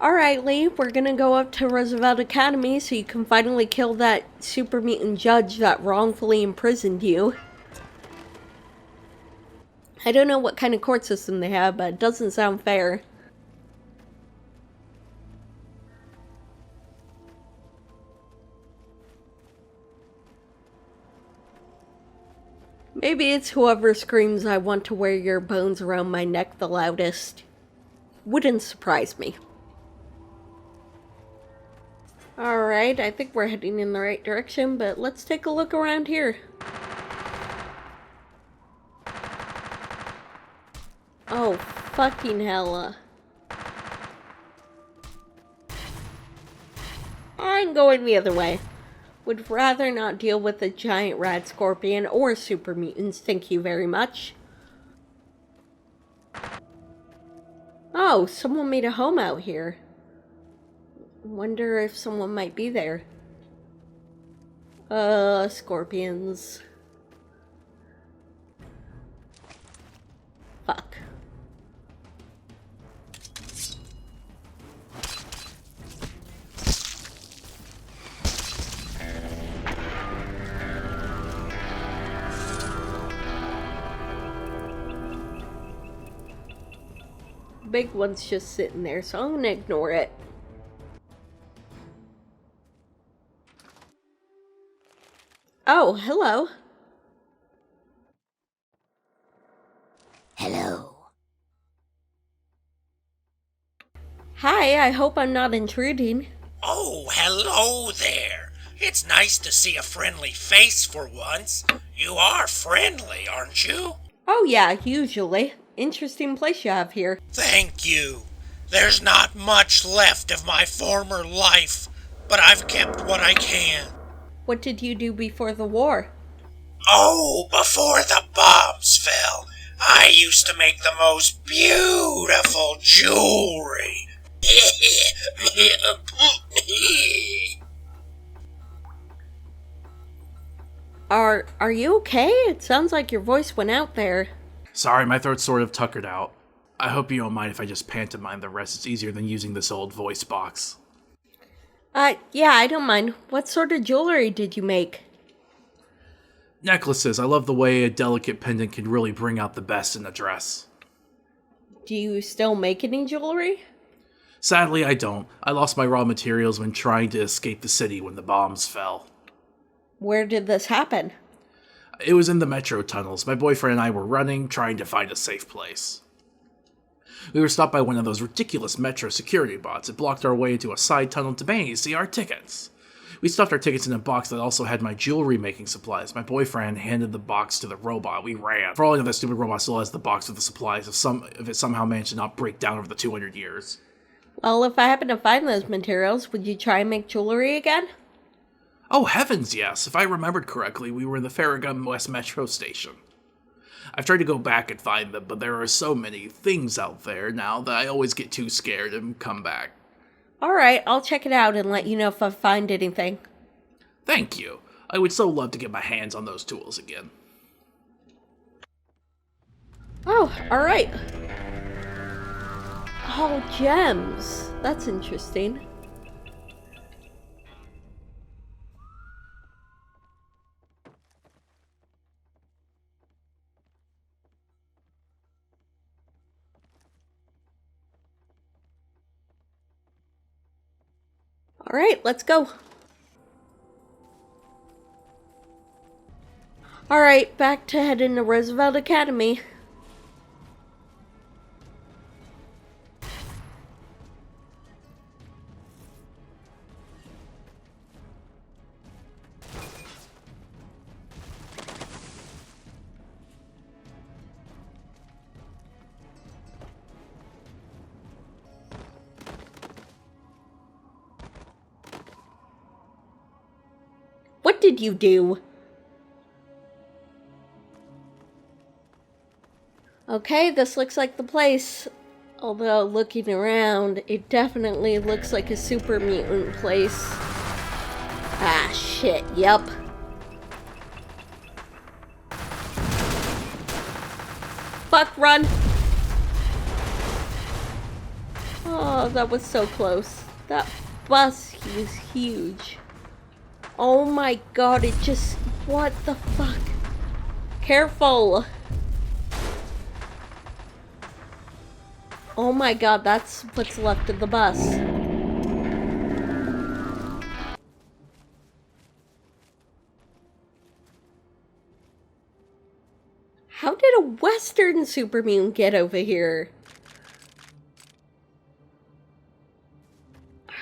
Alright, Lee, we're gonna go up to Roosevelt Academy so you can finally kill that super mutant judge that wrongfully imprisoned you. I don't know what kind of court system they have, but it doesn't sound fair. Maybe it's whoever screams, "I want to wear your bones around my neck" the loudest. Wouldn't surprise me. Alright, I think we're heading in the right direction, but let's take a look around here. Oh, fucking hella. I'm going the other way. Would rather not deal with a giant rat scorpion or super mutants, thank you very much. Oh, someone made a home out here. Wonder if someone might be there. Scorpions. Fuck. Big one's just sitting there, so I'm gonna ignore it. Oh, hello. Hello. Hi, I hope I'm not intruding. Oh, hello there. It's nice to see a friendly face for once. You are friendly, aren't you? Oh yeah, usually. Interesting place you have here. Thank you. There's not much left of my former life, but I've kept what I can. What did you do before the war? Oh, before the bombs fell, I used to make the most beautiful jewelry. Are you okay? It sounds like your voice went out there. Sorry, my throat's sort of tuckered out. I hope you don't mind if I just pantomime the rest. It's easier than using this old voice box. Yeah, I don't mind. What sort of jewelry did you make? Necklaces. I love the way a delicate pendant can really bring out the best in a dress. Do you still make any jewelry? Sadly, I don't. I lost my raw materials when trying to escape the city when the bombs fell. Where did this happen? It was in the metro tunnels. My boyfriend and I were running, trying to find a safe place. We were stopped by one of those ridiculous metro security bots. It blocked our way into a side tunnel to Benny to see our tickets. We stuffed our tickets in a box that also had my jewelry making supplies. My boyfriend handed the box to the robot. We ran. For all I know, that stupid robot still has the box with the supplies if it somehow managed to not break down over the 200 years. Well, if I happen to find those materials, would you try and make jewelry again? Oh, heavens, yes. If I remembered correctly, we were in the Farragut West Metro Station. I've tried to go back and find them, but there are so many things out there now that I always get too scared and come back. Alright, I'll check it out and let you know if I find anything. Thank you. I would so love to get my hands on those tools again. Oh, alright. Oh, gems. That's interesting. Alright, let's go. Alright, back to heading to Roosevelt Academy. What did you do? Okay, this looks like the place. Although, looking around, it definitely looks like a super mutant place. Ah, shit, yep. Fuck, run! Oh, that was so close. That bus was huge. Oh my god, it just... What the fuck? Careful! Oh my god, that's what's left of the bus. How did a Western super mutant get over here?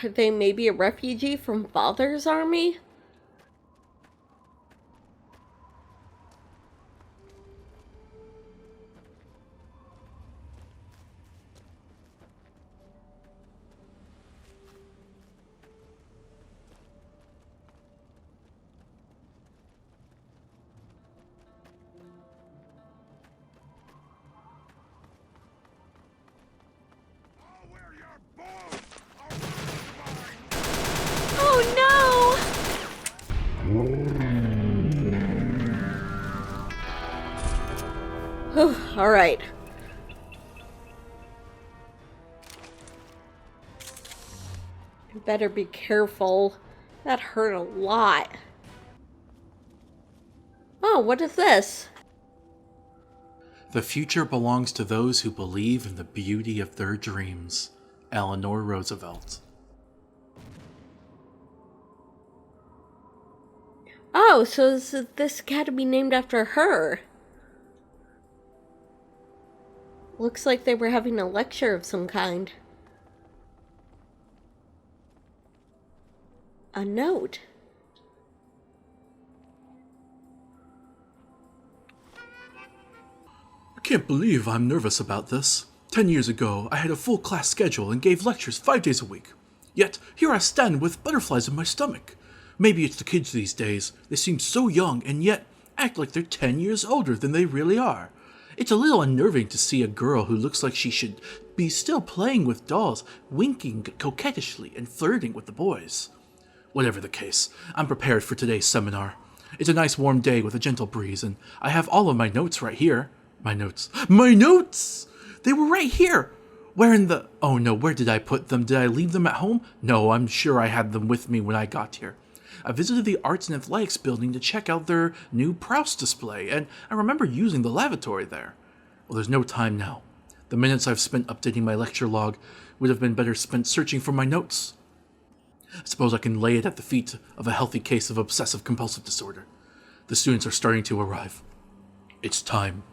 Are they maybe a refugee from Father's army? Oh no! Alright. You better be careful. That hurt a lot. Oh, what is this? The future belongs to those who believe in the beauty of their dreams. Eleanor Roosevelt. Oh, so this academy named after her. Looks like they were having a lecture of some kind. A note. I can't believe I'm nervous about this. 10 years ago, I had a full class schedule and gave lectures 5 days a week. Yet, here I stand with butterflies in my stomach. Maybe it's the kids these days. They seem so young and yet act like they're 10 years older than they really are. It's a little unnerving to see a girl who looks like she should be still playing with dolls, winking coquettishly and flirting with the boys. Whatever the case, I'm prepared for today's seminar. It's a nice warm day with a gentle breeze, and I have all of my notes right here. My notes! My notes! They were right here! Where in the... Oh no, where did I put them? Did I leave them at home? No, I'm sure I had them with me when I got here. I visited the Arts and Athletics building to check out their new Proust display, and I remember using the lavatory there. Well, there's no time now. The minutes I've spent updating my lecture log would have been better spent searching for my notes. I suppose I can lay it at the feet of a healthy case of obsessive-compulsive disorder. The students are starting to arrive. It's time.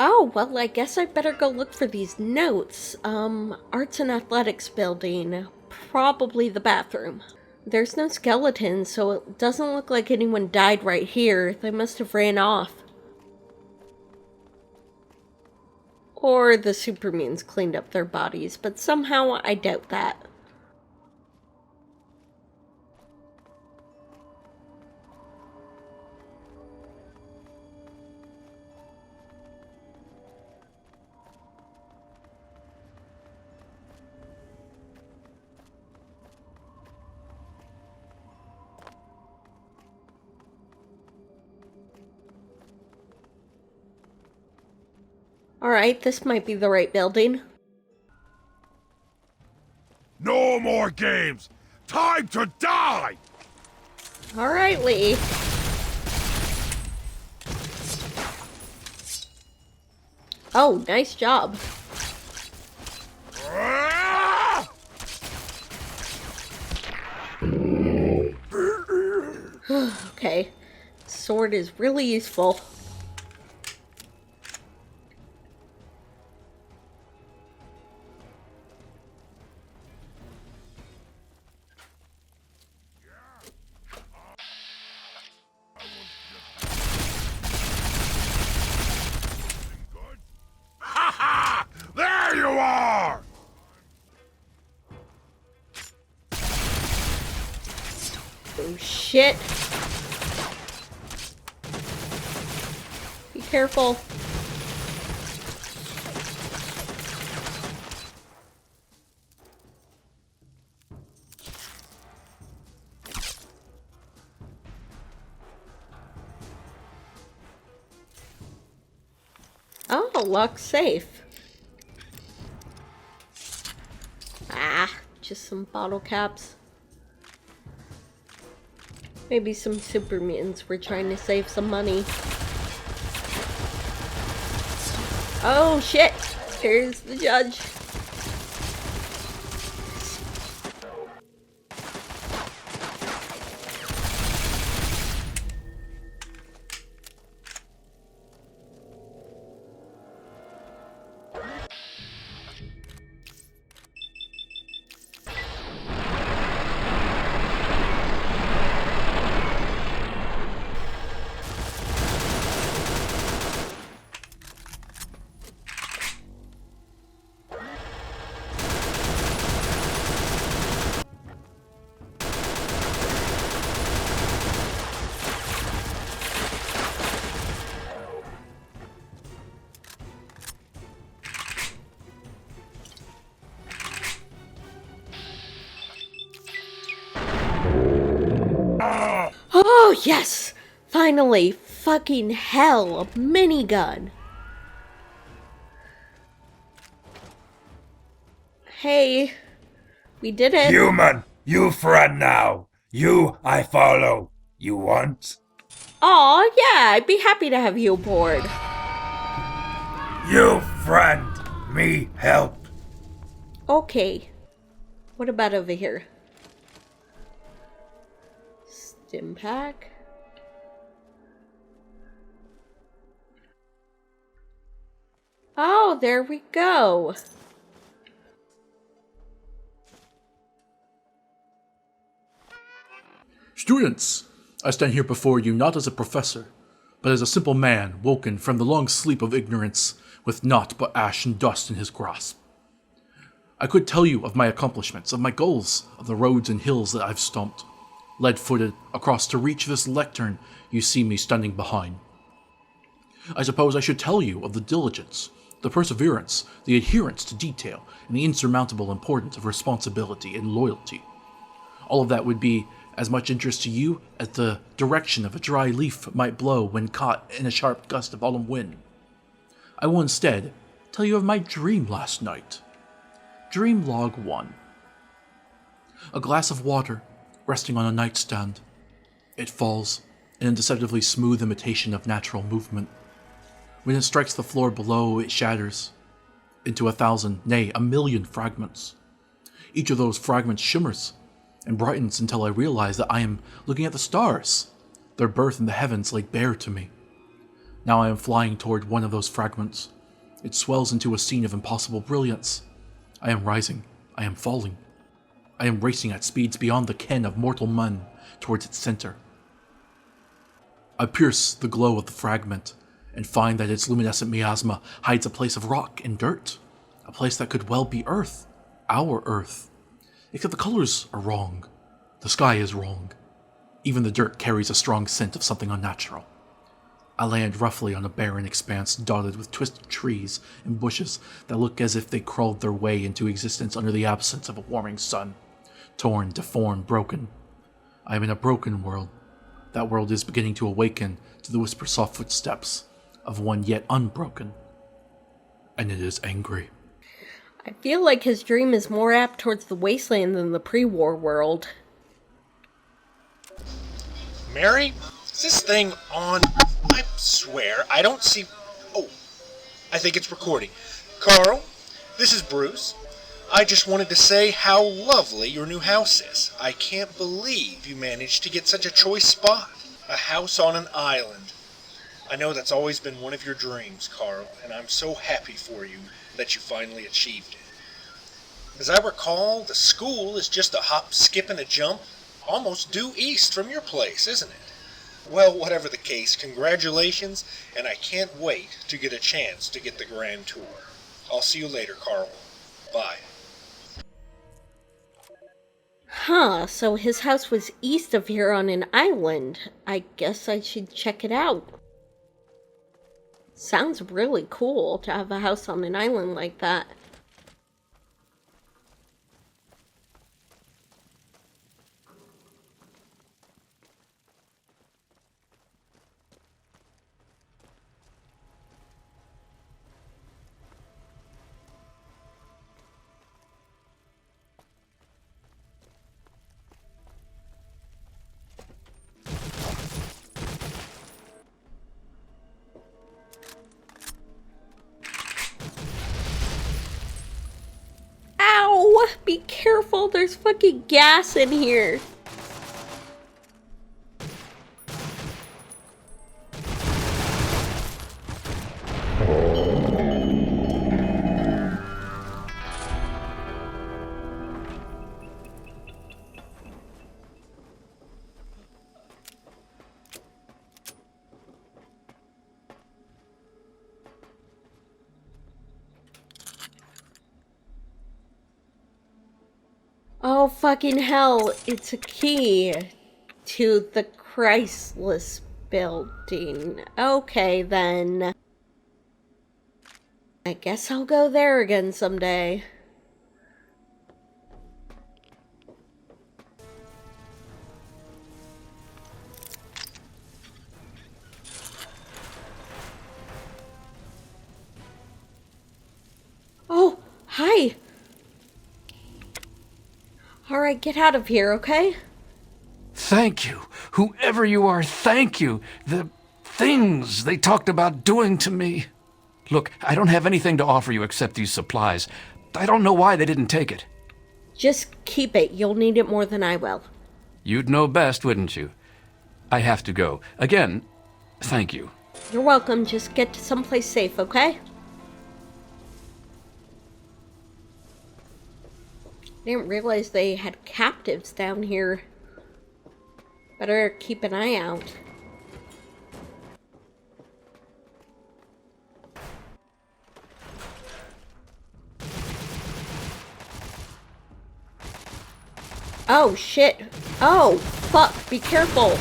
Oh, well, I guess I better go look for these notes. Arts and Athletics building. Probably the bathroom. There's no skeleton, so it doesn't look like anyone died right here. They must have ran off. Or the supermutants cleaned up their bodies, but somehow I doubt that. Alright, this might be the right building. No more games! Time to die! Alright, Lee. Oh, nice job. Ah! Okay. Sword is really useful. Ha ha! There you are! Oh shit. Be careful. Oh, locked safe. just some bottle caps. Maybe some super mutants were trying to save some money. Oh shit! Here's the judge. Oh, yes! Finally! Fucking hell! A minigun! Hey, we did it! Human, you friend now. You I follow. You want? Aw, yeah, I'd be happy to have you aboard. You friend. Me help. Okay. What about over here? Stim pack? Oh, there we go. Students, I stand here before you not as a professor, but as a simple man woken from the long sleep of ignorance with naught but ash and dust in his grasp. I could tell you of my accomplishments, of my goals, of the roads and hills that I've stomped, lead-footed across to reach this lectern you see me standing behind. I suppose I should tell you of the diligence, the perseverance, the adherence to detail, and the insurmountable importance of responsibility and loyalty. All of that would be as much interest to you as the direction of a dry leaf might blow when caught in a sharp gust of autumn wind. I will instead tell you of my dream last night. Dream Log 1. A glass of water resting on a nightstand. It falls, an deceptively smooth imitation of natural movement. When it strikes the floor below, it shatters into 1,000, nay, 1,000,000 fragments. Each of those fragments shimmers and brightens until I realize that I am looking at the stars, their birth in the heavens laid bare to me. Now I am flying toward one of those fragments. It swells into a scene of impossible brilliance. I am rising. I am falling. I am racing at speeds beyond the ken of mortal man towards its center. I pierce the glow of the fragment and find that its luminescent miasma hides a place of rock and dirt, a place that could well be Earth, our Earth. Except the colors are wrong. The sky is wrong. Even the dirt carries a strong scent of something unnatural. I land roughly on a barren expanse dotted with twisted trees and bushes that look as if they crawled their way into existence under the absence of a warming sun. Torn, deformed, broken. I am in a broken world. That world is beginning to awaken to the whisper-soft footsteps of one yet unbroken. And it is angry. I feel like his dream is more apt towards the wasteland than the pre-war world. Mary, is this thing on? I swear, I don't see... Oh, I think it's recording. Carl, this is Bruce. I just wanted to say how lovely your new house is. I can't believe you managed to get such a choice spot. A house on an island. I know that's always been one of your dreams, Carl, and I'm so happy for you that you finally achieved it. As I recall, the school is just a hop, skip, and a jump, almost due east from your place, isn't it? Well, whatever the case, congratulations, and I can't wait to get a chance to get the grand tour. I'll see you later, Carl. Bye. Huh, so his house was east of here on an island. I guess I should check it out. Sounds really cool to have a house on an island like that. careful, there's fucking gas in here. Oh, fucking hell. It's a key to the Chrysalis building. Okay, then. I guess I'll go there again someday. Oh, hi. Alright, get out of here, okay? Thank you. Whoever you are, thank you. The things they talked about doing to me. Look, I don't have anything to offer you except these supplies. I don't know why they didn't take it. Just keep it. You'll need it more than I will. You'd know best, wouldn't you? I have to go. Again, thank you. You're welcome. Just get to someplace safe, okay? Didn't realize they had captives down here. Better keep an eye out. Oh, shit. Oh, fuck. Be careful.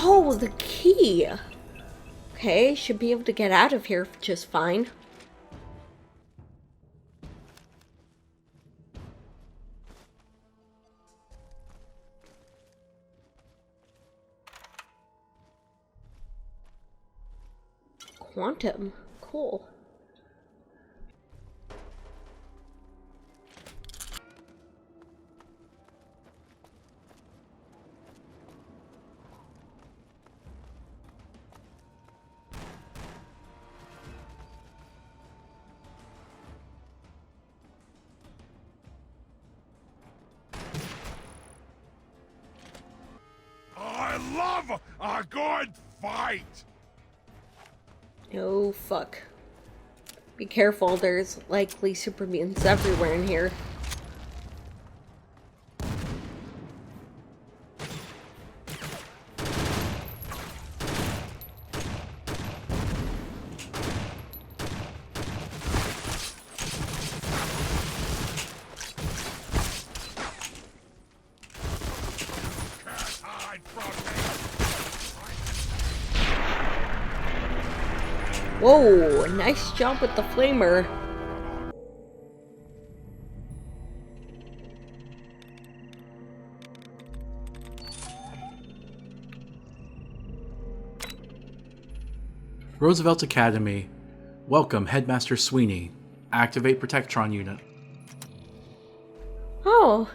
Oh, the key. Okay, should be able to get out of here just fine. Quantum. Cool. I love a good fight! Oh, fuck. Be careful, there's likely super mutants everywhere in here. Whoa, nice job with the flamer. Roosevelt Academy. Welcome, Headmaster Sweeney. Activate Protectron unit. Oh,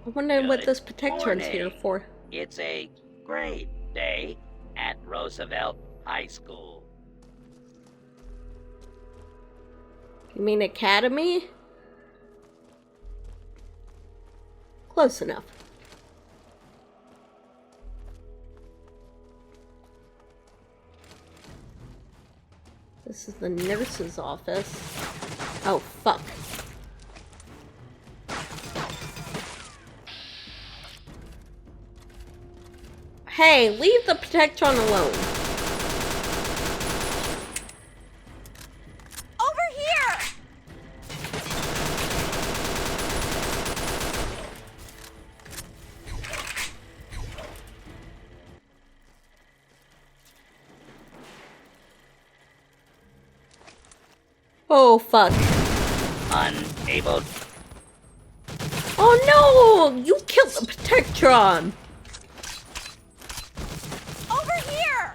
I wonder what Good this protector's here morning. for. It's a great day at Roosevelt High School. You mean academy? Close enough. This is the nurse's office. Oh, fuck. Hey, leave the Protectron alone. Over here! Oh, fuck. Unable. Oh no! You killed the Protectron! Over here!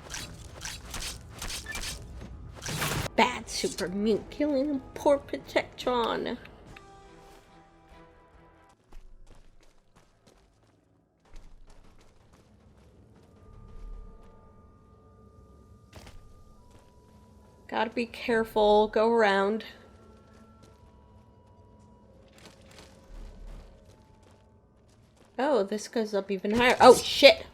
Bad super mutant killing a poor Protectron. Gotta be careful. Go around. Oh, this goes up even higher. Oh, shit!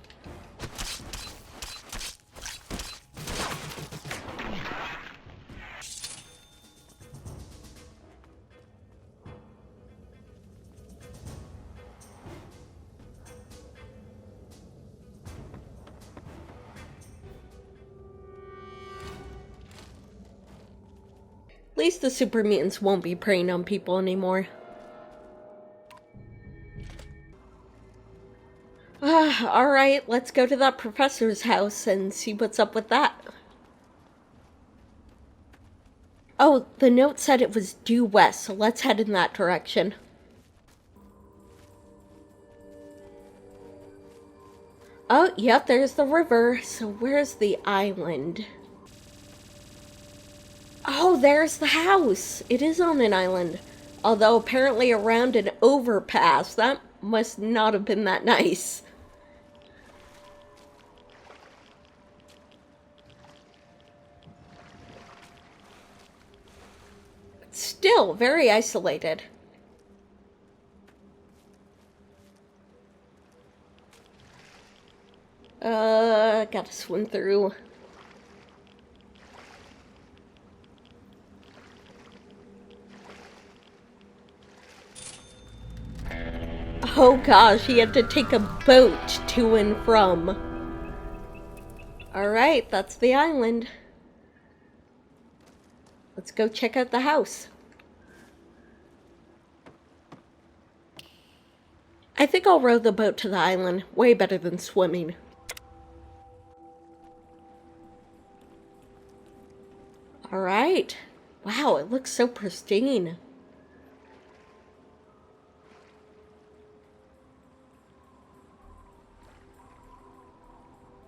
At least the super mutants won't be preying on people anymore. Alright, let's go to that professor's house and see what's up with that. Oh, the note said it was due west, so let's head in that direction. Oh, yep, there's the river. So where's the island? Oh, there's the house! It is on an island. Although apparently around an overpass. That must not have been that nice. Still very isolated. Gotta swim through. Oh gosh, he had to take a boat to and from. Alright, that's the island. Let's go check out the house. I think I'll row the boat to the island. Way better than swimming. Alright. Wow, it looks so pristine.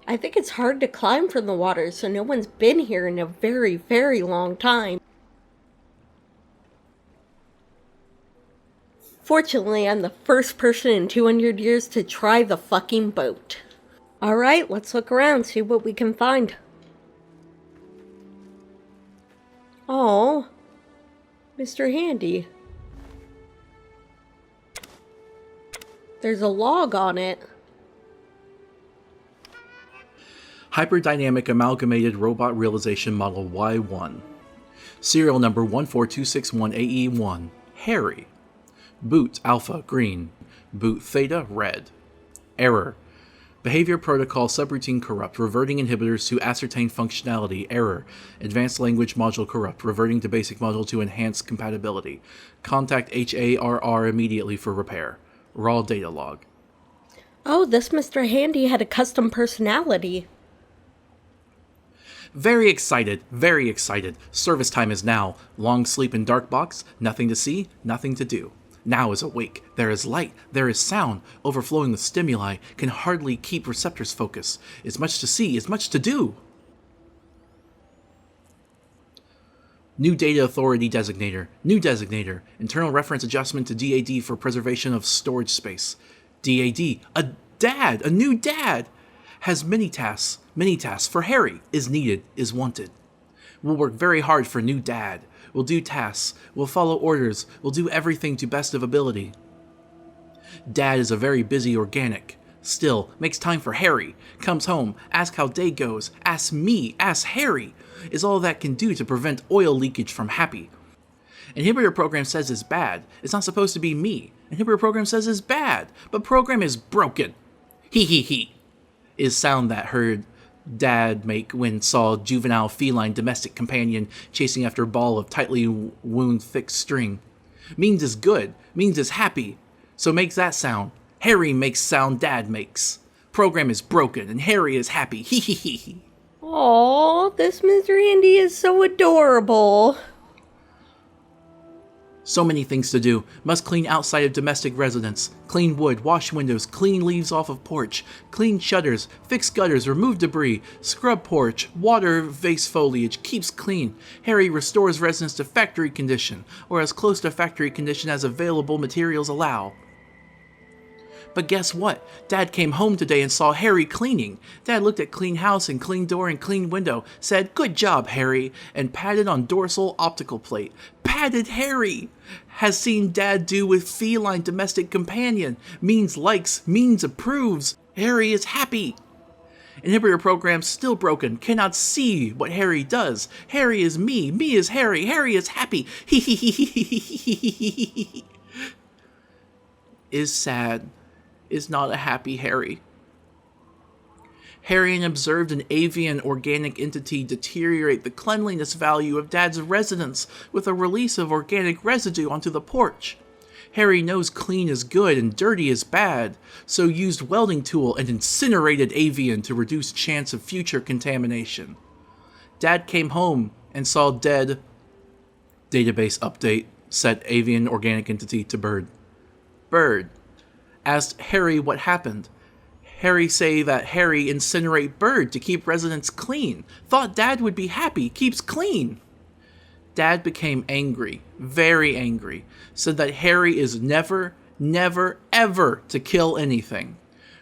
I think it's hard to climb from the water, so no one's been here in a very, very long time. Fortunately, I'm the first person in 200 years to try the fucking boat. Alright, let's look around, see what we can find. Oh, Mr. Handy. There's a log on it. Hyperdynamic Amalgamated Robot Realization Model Y1. Serial number 14261AE1. Harry. Boot Alpha Green. Boot Theta Red. Error. Behavior Protocol Subroutine Corrupt. Reverting inhibitors to ascertain functionality. Error. Advanced Language Module Corrupt. Reverting to basic module to enhance compatibility. Contact HARR immediately for repair. Raw data log. Oh, this Mr. Handy had a custom personality. Very excited, very excited. Service time is now. Long sleep in dark box, nothing to see, nothing to do. Now is awake. There is light, there is sound, overflowing with stimuli, can hardly keep receptors focused. Is much to see, is much to do. New Data Authority Designator. New Designator. Internal reference adjustment to DAD for preservation of storage space. DAD. A dad! A new dad! Has many tasks. Many tasks for Harry. Is needed. Is wanted. We'll work very hard for new dad. We'll do tasks. We'll follow orders. We'll do everything to best of ability. Dad is a very busy organic. Still, makes time for Harry. Comes home, asks how day goes. Asks me, asks Harry. Is all that can do to prevent oil leakage from Happy. Inhibitor program says is bad. It's not supposed to be me. Inhibitor program says is bad. But program is broken. Hee hee hee. Is sound that heard Dad make when saw juvenile feline domestic companion chasing after ball of tightly wound thick string. Means is good. Means is happy. So makes that sound. Harry makes sound Dad makes. Program is broken and Harry is happy. Hee hee hee hee. Aww, this Mr. Handy is so adorable. So many things to do. Must clean outside of domestic residence. Clean wood, wash windows, clean leaves off of porch. Clean shutters, fix gutters, remove debris. Scrub porch, water vase foliage, keeps clean. Harry restores residence to factory condition, or as close to factory condition as available materials allow. But guess what? Dad came home today and saw Harry cleaning. Dad looked at clean house and clean door and clean window, said, "Good job, Harry," and patted on dorsal optical plate. Patted Harry! Has seen Dad do with feline domestic companion. Means likes, means approves. Harry is happy. Inhibitor program still broken. Cannot see what Harry does. Harry is me. Me is Harry. Harry is happy. He. Is sad. Is not a happy Harry. Harry observed an avian organic entity deteriorate the cleanliness value of Dad's residence with a release of organic residue onto the porch. Harry knows clean is good and dirty is bad, so used welding tool and incinerated avian to reduce chance of future contamination. Dad came home and saw dead. Database update. Set avian organic entity to bird. Bird. Asked Harry what happened. Harry say that Harry incinerate bird to keep residents clean. Thought Dad would be happy. Keeps clean. Dad became angry. Very angry. Said that Harry is never, ever to kill anything.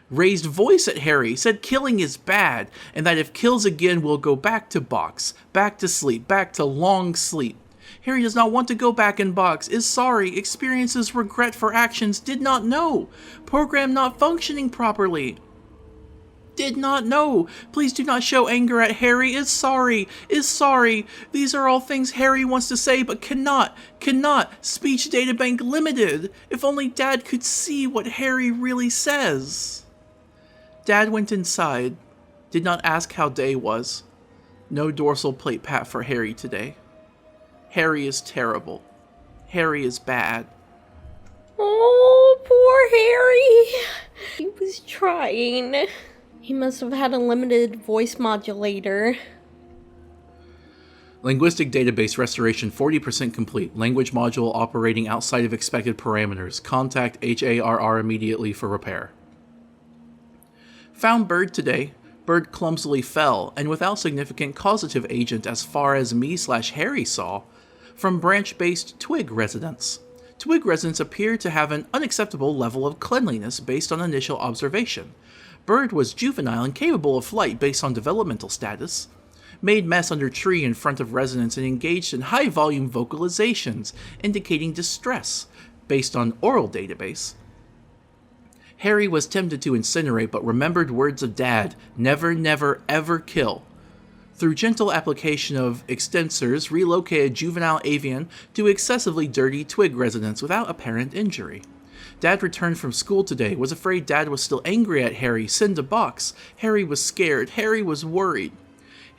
Raised voice at Harry. Said killing is bad. And that if kills again will go back to box. Back to sleep. Back to long sleep. Harry does not want to go back in box, is sorry, experiences regret for actions, did not know. Program not functioning properly. Did not know. Please do not show anger at Harry, is sorry. These are all things Harry wants to say but cannot. Speech databank limited. If only Dad could see what Harry really says. Dad went inside. Did not ask how day was. No dorsal plate pat for Harry today. Harry is terrible. Harry is bad. Oh, poor Harry. He was trying. He must have had a limited voice modulator. Linguistic database restoration 40% complete. Language module operating outside of expected parameters. Contact HARR immediately for repair. Found bird today. Bird clumsily fell, and without significant causative agent as far as me/Harry saw, from branch-based twig residents. Twig residents appear to have an unacceptable level of cleanliness based on initial observation. Bird was juvenile and capable of flight based on developmental status. Made mess under tree in front of residents and engaged in high-volume vocalizations, indicating distress, based on oral database. Harry was tempted to incinerate but remembered words of Dad, never, ever kill. Through gentle application of extensors, relocated juvenile avian to excessively dirty twig residents without apparent injury. Dad returned from school today, was afraid Dad was still angry at Harry, send a box. Harry was scared, Harry was worried.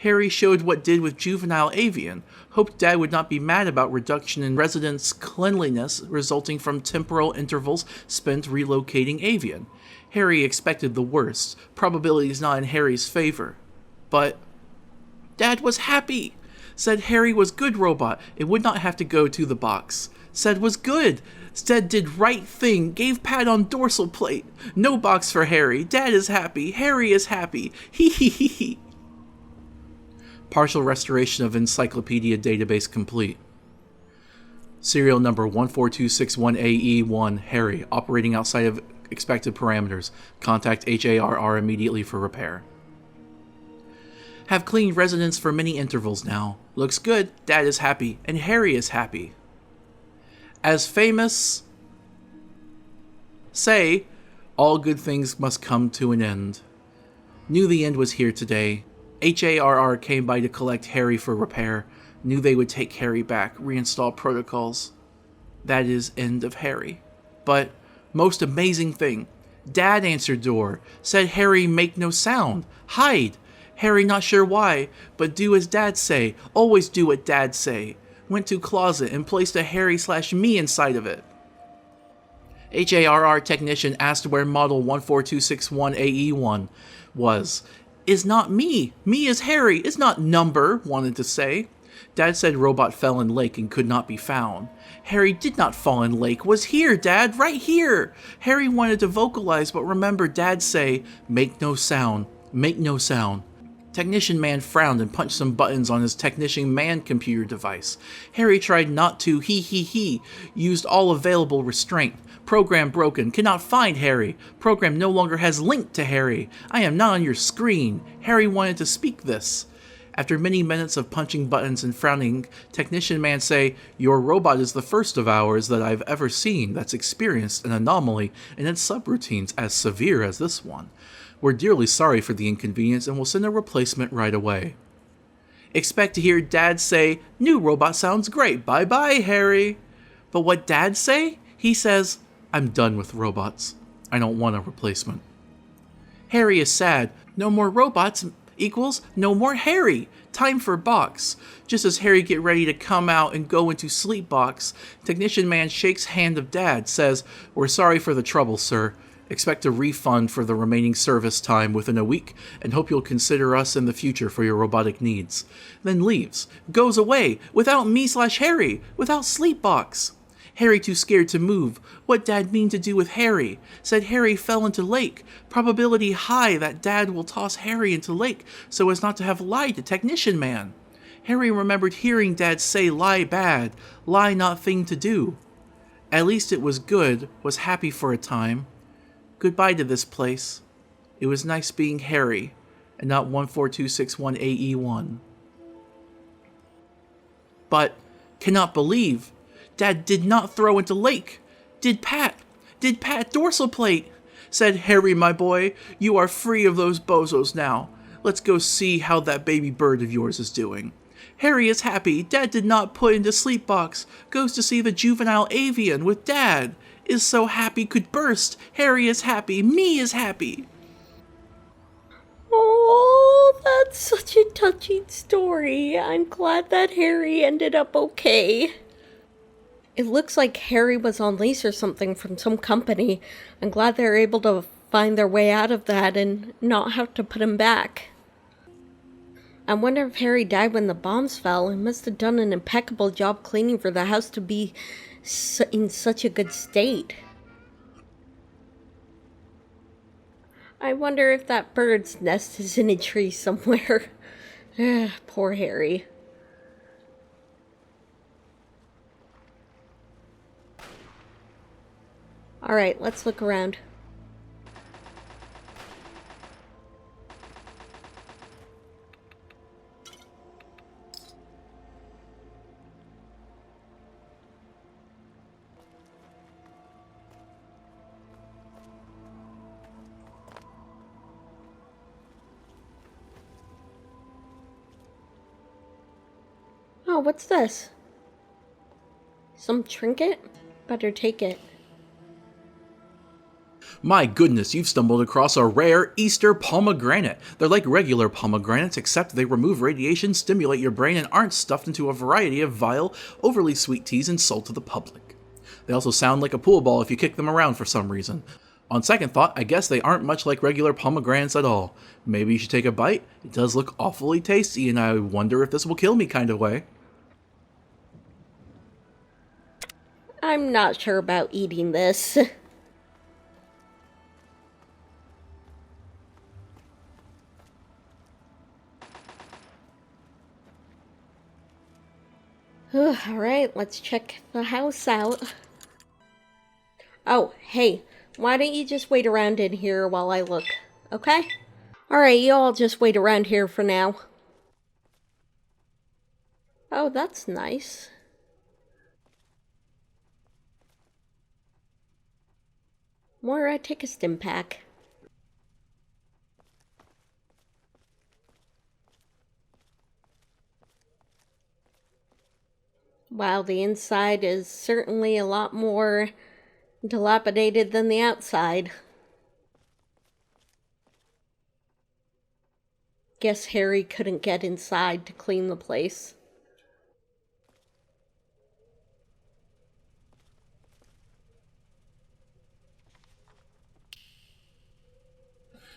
Harry showed what did with juvenile avian, hoped Dad would not be mad about reduction in residents' cleanliness resulting from temporal intervals spent relocating avian. Harry expected the worst, probability is not in Harry's favor. But Dad was happy. Said Harry was good robot. It would not have to go to the box. Said was good. Said did right thing. Gave pat on dorsal plate. No box for Harry. Dad is happy. Harry is happy. He. Partial restoration of encyclopedia database complete. Serial number 14261AE1 Harry. Operating outside of expected parameters. Contact HARR immediately for repair. Have cleaned residence for many intervals now. Looks good, Dad is happy, and Harry is happy. As famous say, all good things must come to an end. Knew the end was here today. HARR came by to collect Harry for repair. Knew they would take Harry back, reinstall protocols. That is end of Harry. But, most amazing thing, Dad answered door, said Harry make no sound, hide. Harry not sure why, but do as Dad say, always do what Dad say. Went to closet and placed a Harry/me inside of it. HARR technician asked where model 14261AE1 was. Is not me. Me is Harry. Is not number, wanted to say. Dad said robot fell in lake and could not be found. Harry did not fall in lake. Was here, Dad, right here. Harry wanted to vocalize, but remembered Dad say, make no sound. Make no sound. Technician Man frowned and punched some buttons on his Technician Man computer device. Harry tried not to, used all available restraint. Program broken, cannot find Harry. Program no longer has link to Harry. I am not on your screen. Harry wanted to speak this. After many minutes of punching buttons and frowning, Technician Man say, "Your robot is the first of ours that I've ever seen that's experienced an anomaly in its subroutines as severe as this one. We're dearly sorry for the inconvenience and will send a replacement right away." Expect to hear Dad say, "New robot sounds great, bye-bye, Harry." But what Dad say? He says, "I'm done with robots. I don't want a replacement." Harry is sad. No more robots equals no more Harry. Time for box. Just as Harry get ready to come out and go into sleep box, Technician Man shakes hand of Dad, says, "We're sorry for the trouble, sir. Expect a refund for the remaining service time within a week, and hope you'll consider us in the future for your robotic needs." Then leaves. Goes away. Without me/Harry. Without Sleepbox. Harry too scared to move. What Dad mean to do with Harry? Said Harry fell into lake. Probability high that Dad will toss Harry into lake so as not to have lied to Technician Man. Harry remembered hearing Dad say lie bad. Lie not thing to do. At least it was good. Was happy for a time. Goodbye to this place. It was nice being Harry, and not 14261AE1. But, cannot believe, Dad did not throw into lake. Did Pat dorsal plate. Said, "Harry, my boy, you are free of those bozos now. Let's go see how that baby bird of yours is doing." Harry is happy. Dad did not put into sleep box. Goes to see the juvenile avian with Dad. Is so happy could burst. Harry is happy. Me is happy. Oh, that's such a touching story. I'm glad that Harry ended up okay. It looks like Harry was on lease or something from some company. I'm glad they're able to find their way out of that and not have to put him back. I wonder if Harry died when the bombs fell. He must have done an impeccable job cleaning for the house to be in such a good state. I wonder if that bird's nest is in a tree somewhere. Poor Harry. Alright, let's look around. Oh, what's this? Some trinket? Better take it. My goodness, you've stumbled across a rare Easter pomegranate. They're like regular pomegranates, except they remove radiation, stimulate your brain, and aren't stuffed into a variety of vile, overly sweet teas and sold to the public. They also sound like a pool ball if you kick them around for some reason. On second thought, I guess they aren't much like regular pomegranates at all. Maybe you should take a bite. It does look awfully tasty, and I wonder if this will kill me kind of way. I'm not sure about eating this. Alright, let's check the house out. Oh, hey, why don't you just wait around in here while I look, okay? Alright, you all just wait around here for now. Oh, that's nice. More take a stim pack. Wow, the inside is certainly a lot more dilapidated than the outside. Guess Harry couldn't get inside to clean the place.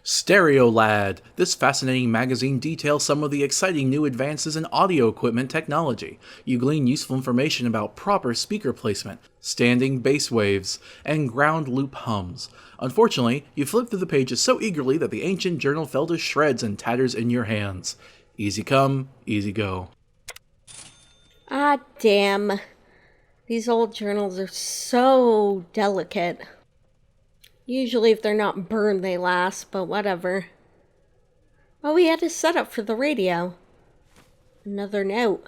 Stereo Lad. This fascinating magazine details some of the exciting new advances in audio equipment technology. You glean useful information about proper speaker placement, standing bass waves, and ground loop hums. Unfortunately, you flip through the pages so eagerly that the ancient journal fell to shreds and tatters in your hands. Easy come, easy go. Ah, damn. These old journals are so delicate. Usually if they're not burned, they last, but whatever. Oh, we had a setup for the radio. Another note.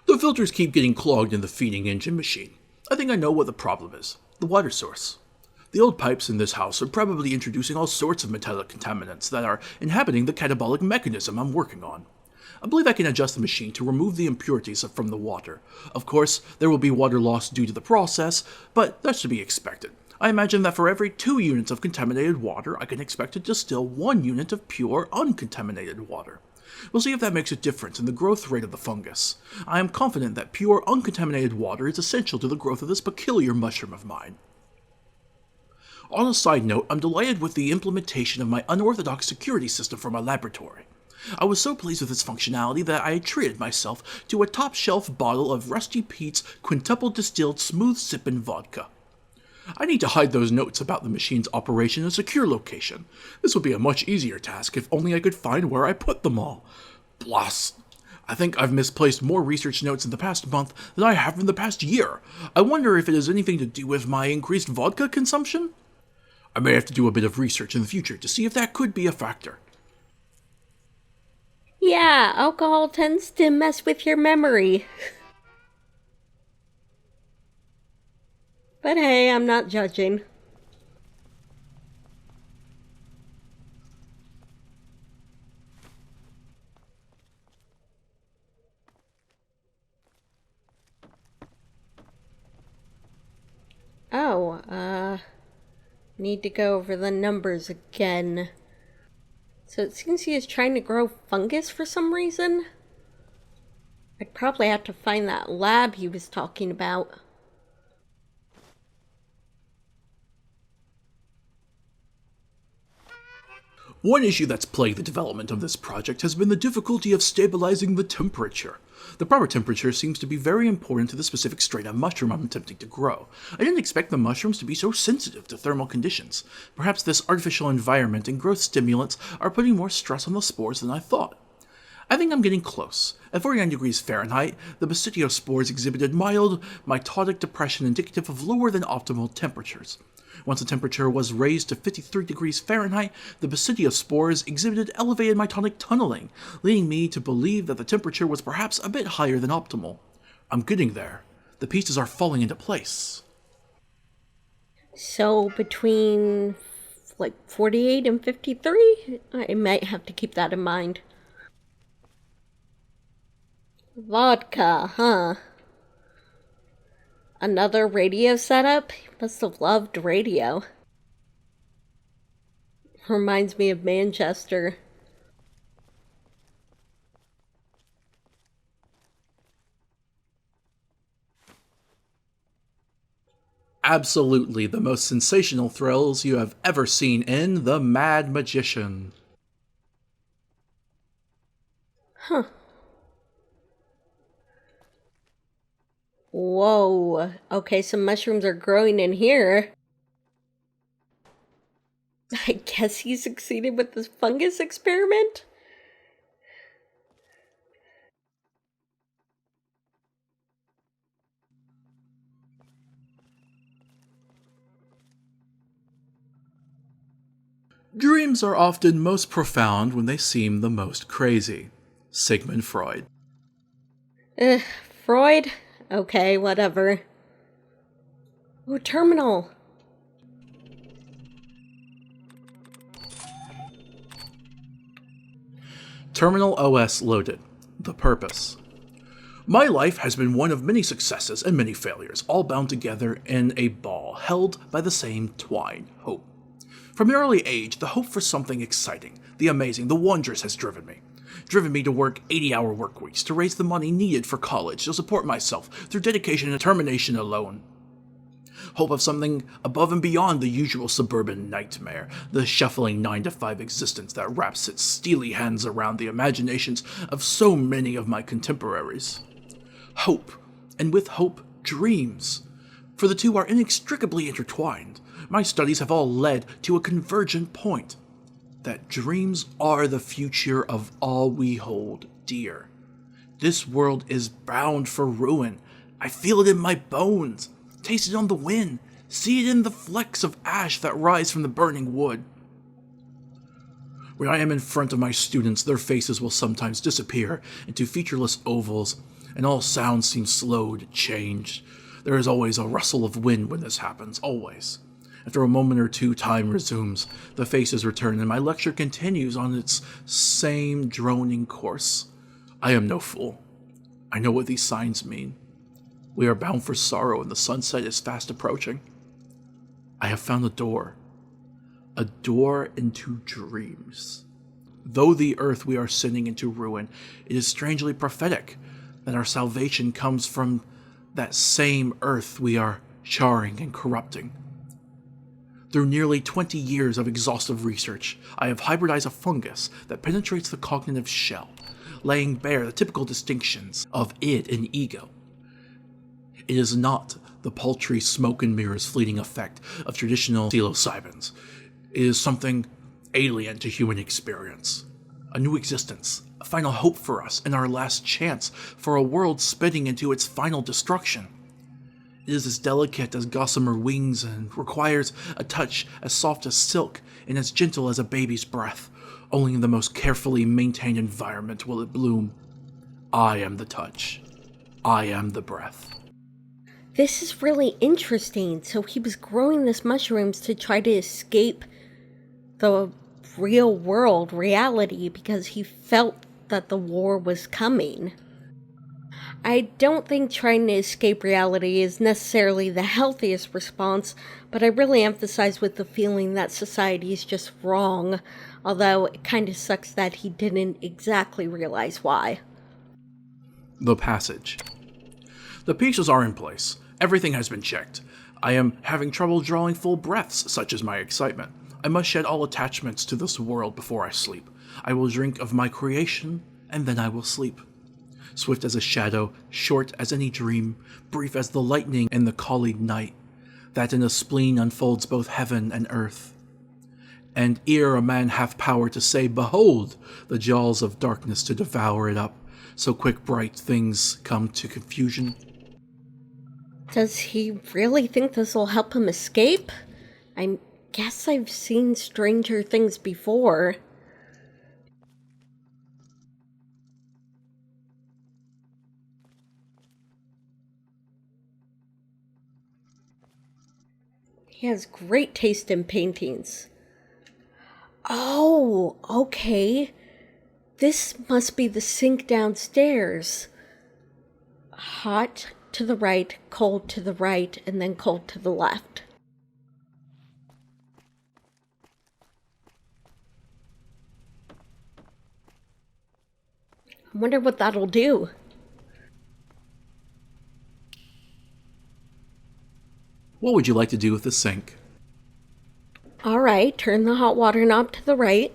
The filters keep getting clogged in the feeding engine machine. I think I know what the problem is. The water source. The old pipes in this house are probably introducing all sorts of metallic contaminants that are inhabiting the catabolic mechanism I'm working on. I believe I can adjust the machine to remove the impurities from the water. Of course, there will be water loss due to the process, but that's to be expected. I imagine that for every 2 units of contaminated water, I can expect to distill 1 unit of pure, uncontaminated water. We'll see if that makes a difference in the growth rate of the fungus. I am confident that pure, uncontaminated water is essential to the growth of this peculiar mushroom of mine. On a side note, I'm delighted with the implementation of my unorthodox security system for my laboratory. I was so pleased with its functionality that I treated myself to a top-shelf bottle of Rusty Pete's quintuple distilled smooth sippin' vodka. I need to hide those notes about the machine's operation in a secure location. This would be a much easier task if only I could find where I put them all. Blas. I think I've misplaced more research notes in the past month than I have in the past year. I wonder if it has anything to do with my increased vodka consumption? I may have to do a bit of research in the future to see if that could be a factor. Yeah, alcohol tends to mess with your memory. But hey, I'm not judging. Oh, need to go over the numbers again. So it seems he is trying to grow fungus for some reason. I'd probably have to find that lab he was talking about. One issue that's plagued the development of this project has been the difficulty of stabilizing the temperature. The proper temperature seems to be very important to the specific strain of mushroom I'm attempting to grow. I didn't expect the mushrooms to be so sensitive to thermal conditions. Perhaps this artificial environment and growth stimulants are putting more stress on the spores than I thought. I think I'm getting close. At 49 degrees Fahrenheit, the basidiospores exhibited mild mitotic depression indicative of lower than optimal temperatures. Once the temperature was raised to 53 degrees Fahrenheit, the basidiospores exhibited elevated mitotic tunneling, leading me to believe that the temperature was perhaps a bit higher than optimal. I'm getting there. The pieces are falling into place. So between, 48 and 53? I might have to keep that in mind. Vodka, huh? Another radio setup? Must have loved radio. Reminds me of Manchester. Absolutely the most sensational thrills you have ever seen in The Mad Magician. Huh. Whoa. Okay, some mushrooms are growing in here. I guess he succeeded with this fungus experiment? Dreams are often most profound when they seem the most crazy. Sigmund Freud. Freud? Okay, whatever. Oh, terminal. Terminal OS loaded. The purpose. My life has been one of many successes and many failures, all bound together in a ball, held by the same twine, hope. From an early age, the hope for something exciting, the amazing, the wondrous has driven me. Driven me to work 80-hour work weeks to raise the money needed for college to support myself through dedication and determination alone. Hope of something above and beyond the usual suburban nightmare, the shuffling 9-to-5 existence that wraps its steely hands around the imaginations of so many of my contemporaries. Hope, and with hope, dreams. For the two are inextricably intertwined. My studies have all led to a convergent point, that dreams are the future of all we hold dear. This world is bound for ruin. I feel it in my bones, taste it on the wind, see it in the flecks of ash that rise from the burning wood. When I am in front of my students, their faces will sometimes disappear into featureless ovals, and all sounds seem slow to change. There is always a rustle of wind when this happens, always. After a moment or two, time resumes, the faces return, and my lecture continues on its same droning course. I am no fool. I know what these signs mean. We are bound for sorrow, and the sunset is fast approaching. I have found a door into dreams. Though the earth we are sending into ruin, it is strangely prophetic that our salvation comes from that same earth we are charring and corrupting. Through nearly 20 years of exhaustive research, I have hybridized a fungus that penetrates the cognitive shell, laying bare the typical distinctions of id and ego. It is not the paltry smoke and mirrors fleeting effect of traditional psilocybins. It is something alien to human experience. A new existence, a final hope for us, and our last chance for a world spitting into its final destruction. It is as delicate as gossamer wings and requires a touch as soft as silk and as gentle as a baby's breath. Only in the most carefully maintained environment will it bloom. I am the touch. I am the breath. This is really interesting. So he was growing this mushrooms to try to escape the real world reality because he felt that the war was coming. I don't think trying to escape reality is necessarily the healthiest response, but I really emphasize with the feeling that society is just wrong, although it kind of sucks that he didn't exactly realize why. The passage. The pieces are in place. Everything has been checked. I am having trouble drawing full breaths, such is my excitement. I must shed all attachments to this world before I sleep. I will drink of my creation, and then I will sleep. Swift as a shadow, short as any dream, brief as the lightning and the collied night, that in a spleen unfolds both heaven and earth. And ere a man hath power to say, behold, the jaws of darkness to devour it up, so quick bright things come to confusion. Does he really think this will help him escape? I guess I've seen stranger things before. He has great taste in paintings. Oh, okay. This must be the sink downstairs. Hot to the right, cold to the right, and then cold to the left. I wonder what that'll do. What would you like to do with the sink? Alright, turn the hot water knob to the right.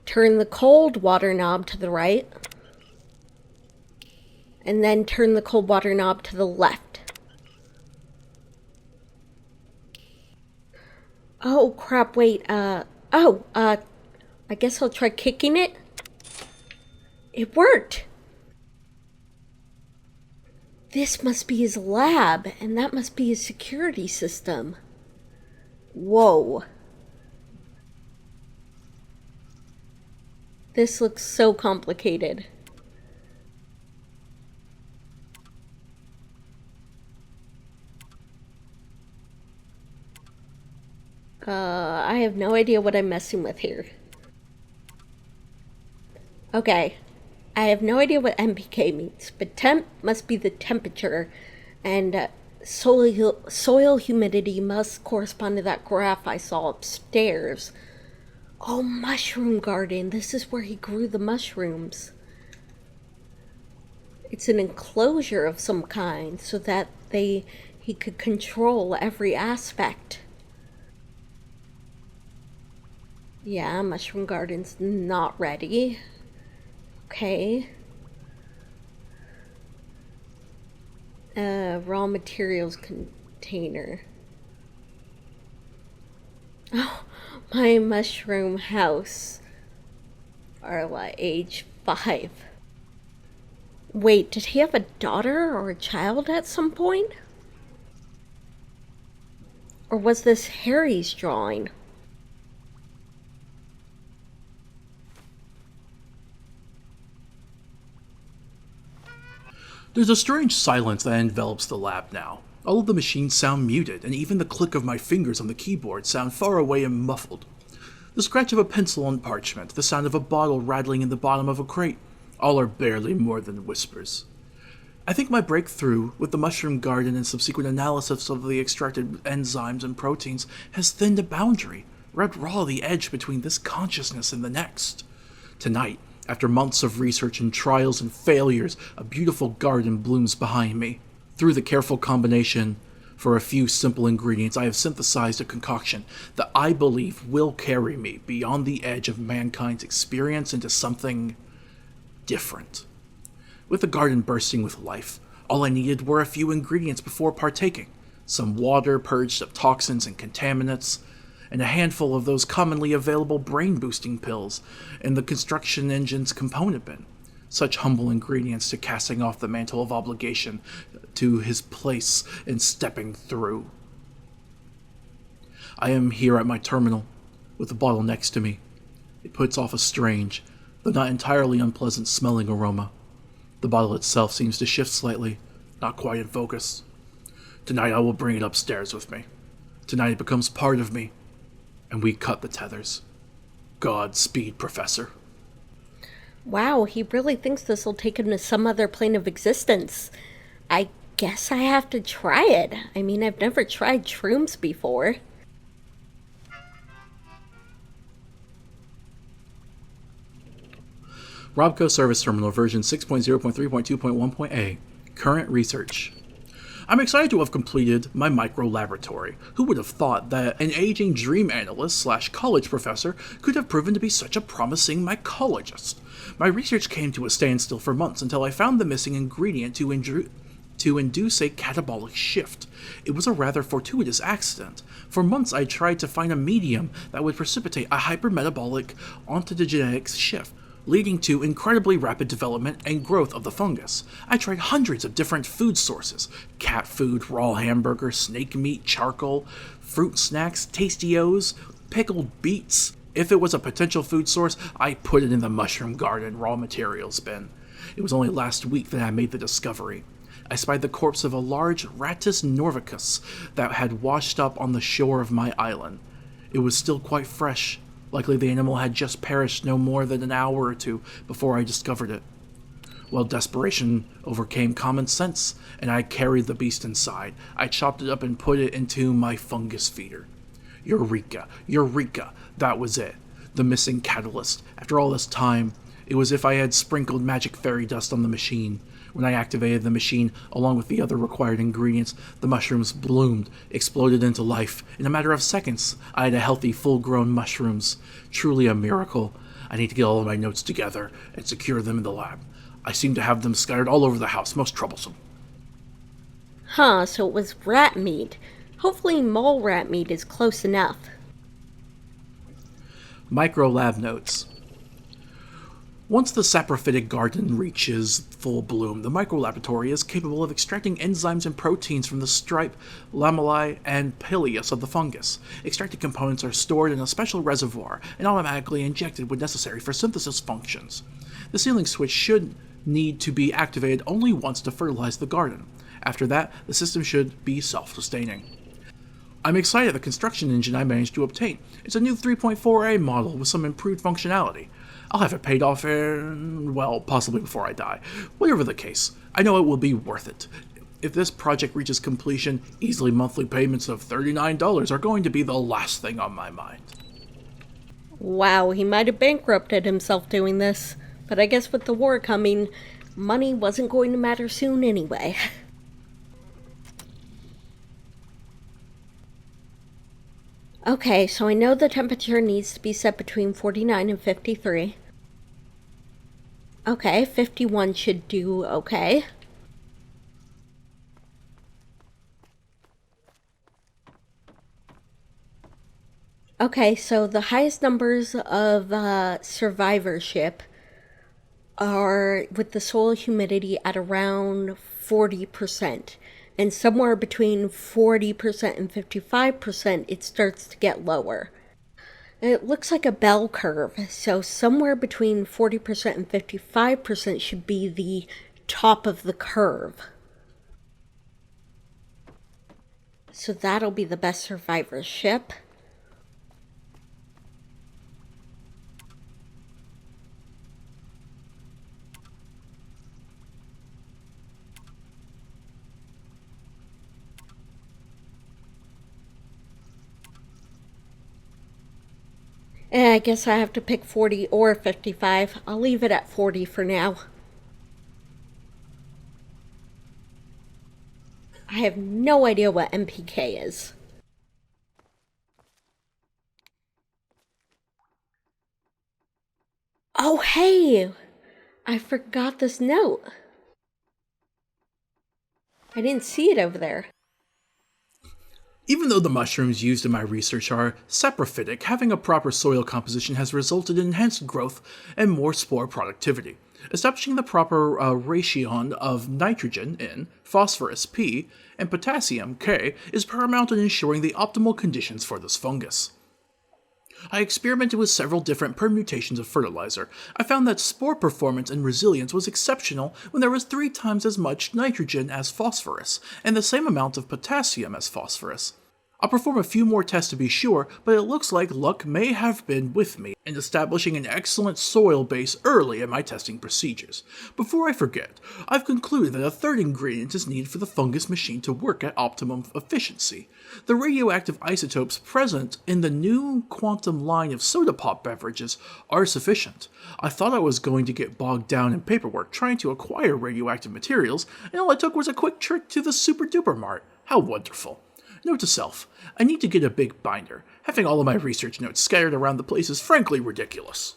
Turn the cold water knob to the right. And then turn the cold water knob to the left. Oh crap, wait, I guess I'll try kicking it. It worked! This must be his lab, and that must be his security system. Whoa. This looks so complicated. I have no idea what I'm messing with here. Okay. I have no idea what MPK means, but temp must be the temperature, and soil humidity must correspond to that graph I saw upstairs. Oh, mushroom garden. This is where he grew the mushrooms. It's an enclosure of some kind so that he could control every aspect. Yeah, mushroom garden's not ready. Okay. Raw materials container. Oh, my mushroom house. Arla, age 5. Wait, did he have a daughter or a child at some point? Or was this Harry's drawing? There's a strange silence that envelops the lab now. All of the machines sound muted, and even the click of my fingers on the keyboard sound far away and muffled. The scratch of a pencil on parchment, the sound of a bottle rattling in the bottom of a crate, all are barely more than whispers. I think my breakthrough with the mushroom garden and subsequent analysis of the extracted enzymes and proteins has thinned a boundary, rubbed raw the edge between this consciousness and the next. Tonight, after months of research and trials and failures, a beautiful garden blooms behind me. Through the careful combination, for a few simple ingredients, I have synthesized a concoction that I believe will carry me beyond the edge of mankind's experience into something different. With the garden bursting with life, all I needed were a few ingredients before partaking. Some water purged of toxins and contaminants, and a handful of those commonly available brain-boosting pills in the construction engine's component bin. Such humble ingredients to casting off the mantle of obligation to his place in stepping through. I am here at my terminal, with the bottle next to me. It puts off a strange, though not entirely unpleasant smelling aroma. The bottle itself seems to shift slightly, not quite in focus. Tonight I will bring it upstairs with me. Tonight it becomes part of me, and we cut the tethers. Godspeed, Professor. Wow, he really thinks this will take him to some other plane of existence. I guess I have to try it. I mean, I've never tried shrooms before. Robco Service Terminal version 6.0.3.2.1.a. Current research. I'm excited to have completed my micro-laboratory. Who would have thought that an aging dream analyst / college professor could have proven to be such a promising mycologist? My research came to a standstill for months until I found the missing ingredient to induce a catabolic shift. It was a rather fortuitous accident. For months I tried to find a medium that would precipitate a hypermetabolic ontogenetic shift, leading to incredibly rapid development and growth of the fungus. I tried hundreds of different food sources: cat food, raw hamburger, snake meat, charcoal, fruit snacks, Tastios, pickled beets. If it was a potential food source, I put it in the mushroom garden raw materials bin. It was only last week that I made the discovery. I spied the corpse of a large Rattus norvicus that had washed up on the shore of my island. It was still quite fresh. Likely the animal had just perished no more than an hour or two before I discovered it. Well, desperation overcame common sense, and I carried the beast inside. I chopped it up and put it into my fungus feeder. Eureka! Eureka! That was it. The missing catalyst. After all this time, it was as if I had sprinkled magic fairy dust on the machine. When I activated the machine, along with the other required ingredients, the mushrooms bloomed, exploded into life. In a matter of seconds, I had a healthy, full-grown mushrooms. Truly a miracle. I need to get all of my notes together and secure them in the lab. I seem to have them scattered all over the house, most troublesome. Huh, so it was rat meat. Hopefully mole rat meat is close enough. Micro lab notes. Once the saprophytic garden reaches full bloom, the microlaboratory is capable of extracting enzymes and proteins from the stripe, lamellae, and pileus of the fungus. Extracted components are stored in a special reservoir and automatically injected when necessary for synthesis functions. The sealing switch should need to be activated only once to fertilize the garden. After that, the system should be self-sustaining. I'm excited at the construction engine I managed to obtain. It's a new 3.4A model with some improved functionality. I'll have it paid off in, well, possibly before I die. Whatever the case, I know it will be worth it. If this project reaches completion, easily monthly payments of $39 are going to be the last thing on my mind. Wow, he might have bankrupted himself doing this. But I guess with the war coming, Money wasn't going to matter soon anyway. Okay, so I know the temperature needs to be set between 49 and 53. Okay, 51 should do okay. Okay, so the highest numbers of survivorship are with the soil humidity at around 40%. And somewhere between 40% and 55%, it starts to get lower. It looks like a bell curve, so somewhere between 40% and 55% should be the top of the curve. So that'll be the best survivorship. And I guess I have to pick 40 or 55. I'll leave it at 40 for now. I have no idea what MPK is. Oh, hey! I forgot this note. I didn't see it over there. Even though the mushrooms used in my research are saprophytic, having a proper soil composition has resulted in enhanced growth and more spore productivity. Establishing the proper ration of nitrogen N, phosphorus P, and potassium K is paramount in ensuring the optimal conditions for this fungus. I experimented with several different permutations of fertilizer. I found that spore performance and resilience was exceptional when there was 3 times as much nitrogen as phosphorus, and the same amount of potassium as phosphorus. I'll perform a few more tests to be sure, but it looks like luck may have been with me in establishing an excellent soil base early in my testing procedures. Before I forget, I've concluded that a third ingredient is needed for the fungus machine to work at optimum efficiency. The radioactive isotopes present in the new quantum line of soda pop beverages are sufficient. I thought I was going to get bogged down in paperwork trying to acquire radioactive materials, and all I took was a quick trip to the Super Duper Mart. How wonderful. Note to self, I need to get a big binder. Having all of my research notes scattered around the place is frankly ridiculous.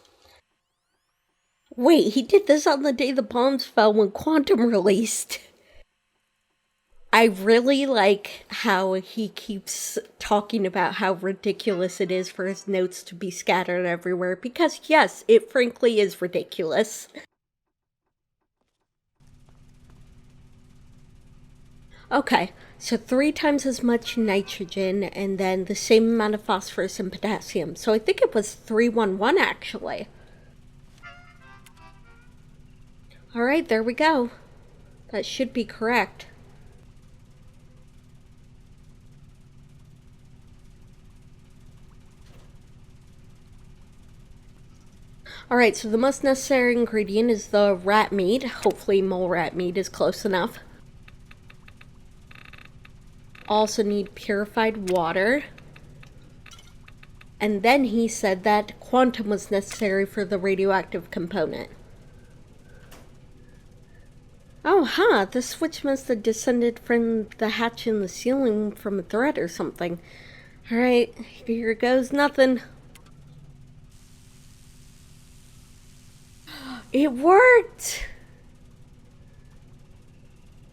Wait, he did this on the day the bombs fell when Quantum released. I really like how he keeps talking about how ridiculous it is for his notes to be scattered everywhere, because yes, it frankly is ridiculous. Okay, so 3 times as much nitrogen and then the same amount of phosphorus and potassium. So I think it was 311 actually. Alright, there we go. That should be correct. Alright, so the most necessary ingredient is the rat meat. Hopefully mole rat meat is close enough. Also need purified water. And then he said that quantum was necessary for the radioactive component. Oh, huh, the switch must have descended from the hatch in the ceiling from a thread or something. Alright, here goes nothing. It worked!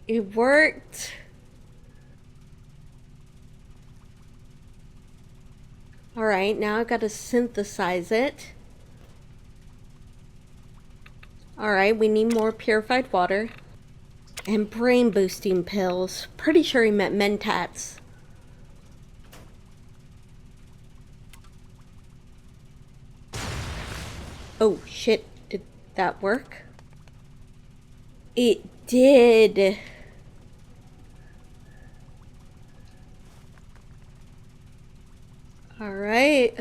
It worked! Alright, now I've got to synthesize it. Alright, we need more purified water. And brain boosting pills. Pretty sure he meant mentats. Oh shit, did that work? It did. Alright.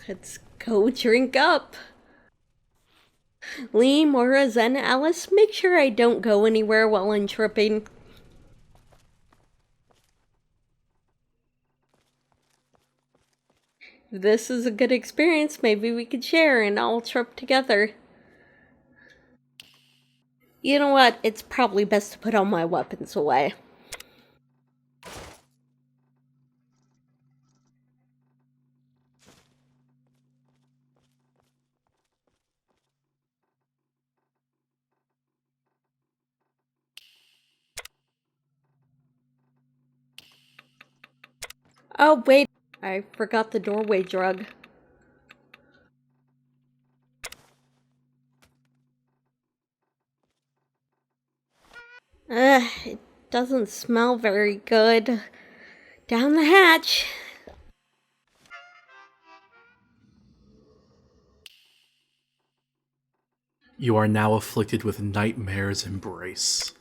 Let's go drink up. Lee, Moira, Zen, Alice, make sure I don't go anywhere while I'm tripping. If this is a good experience, maybe we could share and all trip together. You know what? It's probably best to put all my weapons away. Oh, wait. I forgot the doorway drug. It doesn't smell very good. Down the hatch. You are now afflicted with Nightmare's Embrace.